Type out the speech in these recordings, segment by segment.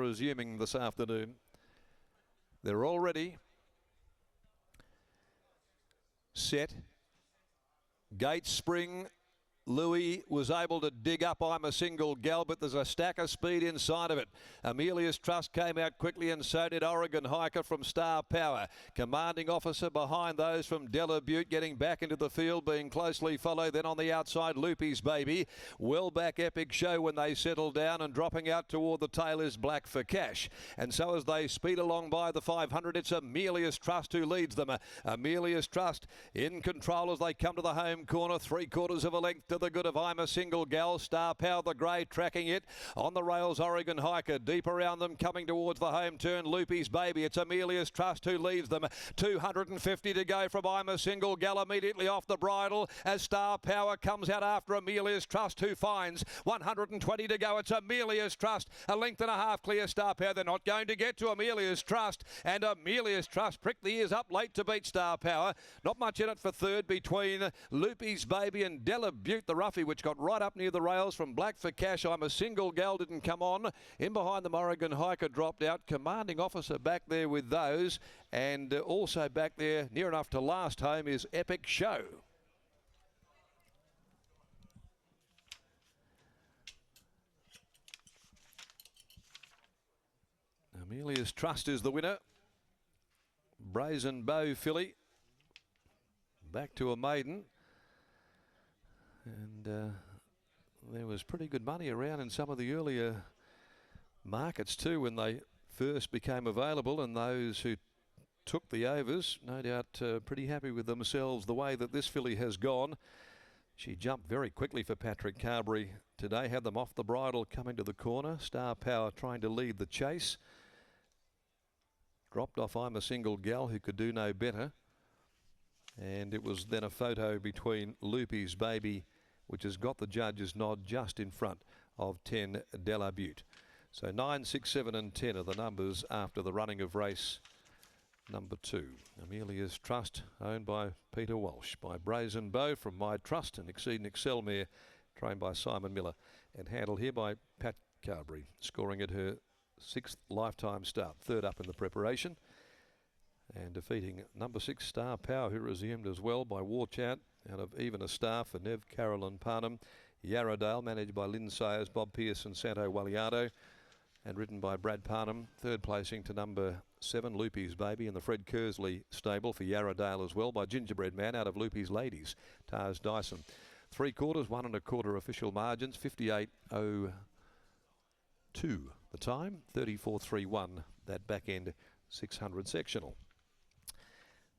resuming this afternoon. They're all ready. Set. Gate spring. Louis was able to dig up I'm a Single Gal, but there's a stack of speed inside of it. Amelia's Trust came out quickly, and so did Oregon Hiker from Star Power. Commanding Officer behind those from Della Butte, getting back into the field, being closely followed. Then on the outside, Loopy's Baby. Well back, Epic Show when they settle down, and dropping out toward the tail is Black for Cash. And so as they speed along by the 500, it's Amelia's Trust who leads them. Amelia's Trust in control as they come to the home corner, 3/4 of a length to the good of I'm a Single Gal. Star Power the grey tracking it on the rails. Oregon Hiker deep around them, coming towards the home turn. Loopy's Baby. It's Amelia's Trust who leads them. 250 to go from I'm a Single Gal, immediately off the bridle as Star Power comes out after Amelia's Trust, who finds 120 to go. It's Amelia's Trust, a length and a half clear. Star Power, they're not going to get to Amelia's Trust, and Amelia's Trust pricked the ears up late to beat Star Power. Not much in it for third between Loopy's Baby and Della Butte, the roughie, which got right up near the rails from Black for Cash. I'm a Single Gal didn't come on. In behind them, Oregon Hiker dropped out. Commanding Officer back there with those, and also back there near enough to last home is Epic Show. Amelia's Trust is the winner. Brazen Bow filly back to a maiden. And there was pretty good money around in some of the earlier markets too when they first became available, and those who took the overs, no doubt pretty happy with themselves the way that this filly has gone. She jumped very quickly for Patrick Carberry today, had them off the bridle coming to the corner. Star Power trying to lead the chase. Dropped off I'm a Single Gal, who could do no better. And it was then a photo between Loopy's Baby, which has got the judge's nod just in front of 10 Della Butte. So 9, 6, 7 and 10 are the numbers after the running of race number 2. Amelia's Trust, owned by Peter Walsh, by Brazen Bow from My Trust, and Exceed and Excel mare, trained by Simon Miller, and handled here by Pat Carberry, scoring at her 6th lifetime start, 3rd up in the preparation, and defeating number 6 Star Power, who resumed as well, by War Chant out of Even a Star for Nev Carolyn Parnham. Yarradale, managed by Lynn Sayers, Bob Pearce and Santo Waliardo, and ridden by Brad Parnham. 3rd placing to number 7 Loopy's Baby in the Fred Kersley stable for Yarradale as well, by Gingerbread Man out of Loopy's Ladies, Tars Dyson. 3/4, 1 1/4 official margins, 58.02 the time, 34.31 that back end 600 sectional.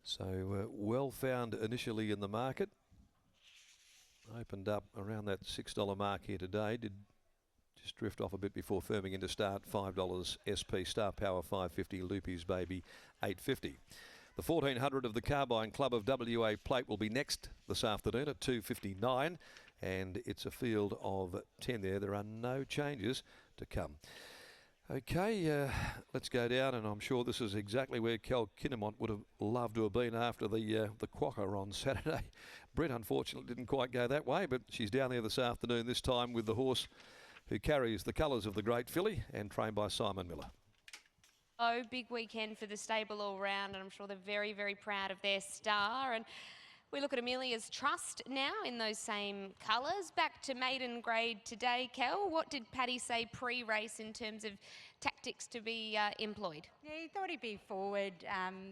So well found initially in the market. Opened up around that $6 mark here today. Did just drift off a bit before firming into start. $5 SP. Star Power $5.50. Loopy's Baby $8.50. The 1400 of the Carbine Club of WA Plate will be next this afternoon at 2:59, and it's a field of 10 there. There are no changes to come. Okay, let's go down, and I'm sure this is exactly where Cal Kinnamont would have loved to have been after the quokka on Saturday. Brett unfortunately didn't quite go that way, but she's down there this afternoon, this time with the horse who carries the colours of the great filly and trained by Simon Miller. Oh, big weekend for the stable all round, and I'm sure they're very, very proud of their star. And we look at Amelia's Trust now in those same colours. Back to maiden grade today, Kel. What did Paddy say pre-race in terms of tactics to be employed? Yeah, he thought he'd be forward.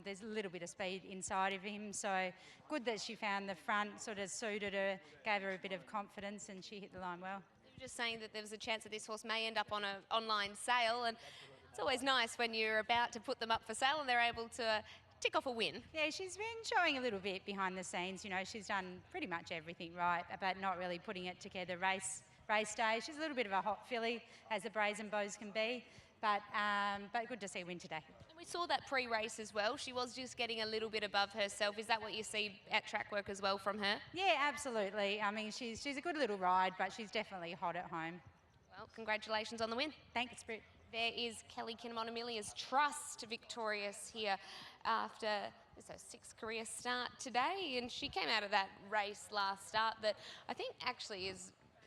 There's a little bit of speed inside of him, so good that she found the front, sort of suited her, gave her a bit of confidence, and she hit the line well. You were just saying that there was a chance that this horse may end up on an online sale, and it's always nice when you're about to put them up for sale and they're able to tick off a win. Yeah, she's been showing a little bit behind the scenes. You know, she's done pretty much everything right, but not really putting it together race day. She's a little bit of a hot filly, as the Brazen Bows can be, but good to see her win today. And we saw that pre-race as well. She was just getting a little bit above herself. Is that what you see at track work as well from her? Yeah, absolutely. I mean, she's a good little ride, but she's definitely hot at home. Well, congratulations on the win. Thanks, Britt. There is Kelly Kinnamont, Amelia's Trust, victorious here after her 6th career start today. And she came out of that race last start that I think actually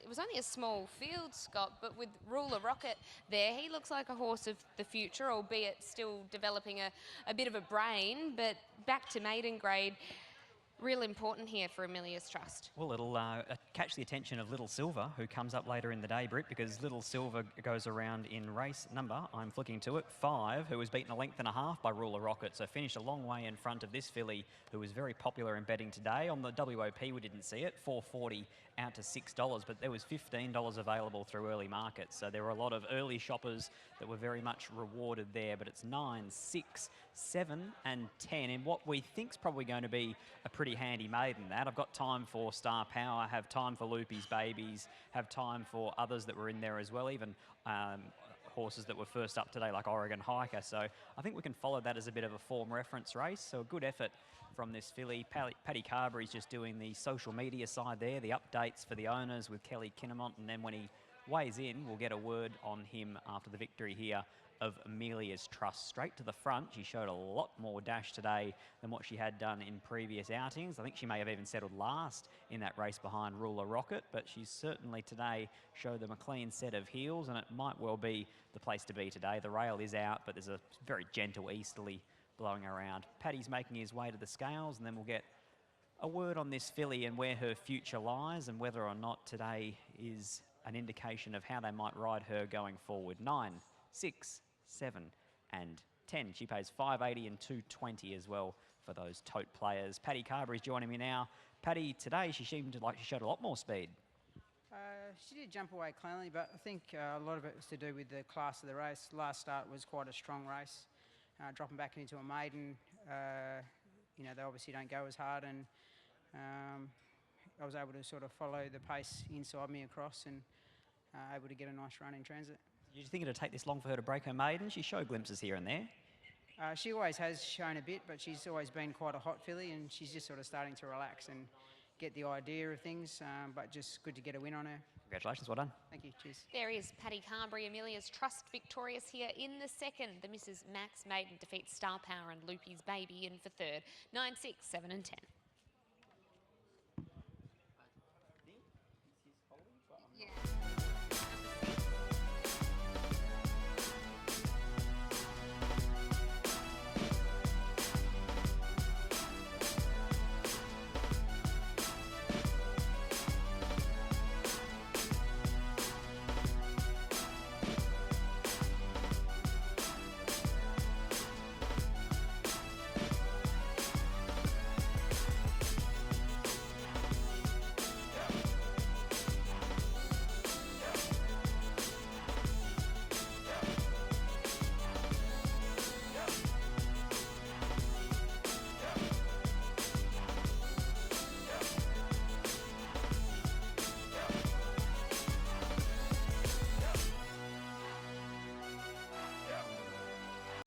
was only a small field, Scott, but with Ruler Rocket there, he looks like a horse of the future, albeit still developing a bit of a brain. But back to maiden grade, real important here for Amelia's Trust. Well, it'll catch the attention of Little Silver, who comes up later in the day, Britt, because Little Silver goes around in race number, I'm flicking to it, 5, who was beaten a length and a half by Ruler Rocket, so finished a long way in front of this filly, who was very popular in betting today. On the WOP, we didn't see it, $4.40 out to $6, but there was $15 available through early markets, so there were a lot of early shoppers that were very much rewarded there. But it's 9, 6, 7 and 10 in what we think's probably going to be a pretty handy maiden. That I've got time for Star Power, have time for Loopy's Babies, have time for others that were in there as well, even horses that were first up today like Oregon Hiker. So I think we can follow that as a bit of a form reference race. So a good effort from this filly. Paddy Carberry's just doing the social media side there, the updates for the owners with Kelly Kinnamont, and then when he weighs in, we'll get a word on him after the victory here of Amelia's Trust. Straight to the front, she showed a lot more dash today than what she had done in previous outings. I think she may have even settled last in that race behind Ruler Rocket, but she certainly today showed them a clean set of heels, and it might well be the place to be today. The rail is out, but there's a very gentle easterly blowing around. Paddy's making his way to the scales, and then we'll get a word on this filly and where her future lies and whether or not today is an indication of how they might ride her going forward. 9, 6, 7 and 10. She pays $5.80 and $2.20 as well for those tote players. Paddy Carberry's joining me now. Paddy, today she seemed like she showed a lot more speed. She did jump away cleanly, but I think a lot of it was to do with the class of the race. Last start was quite a strong race. Dropping back into a maiden, you know, they obviously don't go as hard, and I was able to sort of follow the pace inside me across and able to get a nice run in transit. Did you think it'd take this long for her to break her maiden? She showed glimpses here and there. She always has shown a bit, but she's always been quite a hot filly, and she's just sort of starting to relax and get the idea of things, but just good to get a win on her. Congratulations, well done. Thank you, cheers. There is Paddy Carberry, Amelia's Trust victorious here in the second. The Mrs. Max Maiden defeats Star Power and Loopy's Baby in for third. 9, 6, 7 and 10.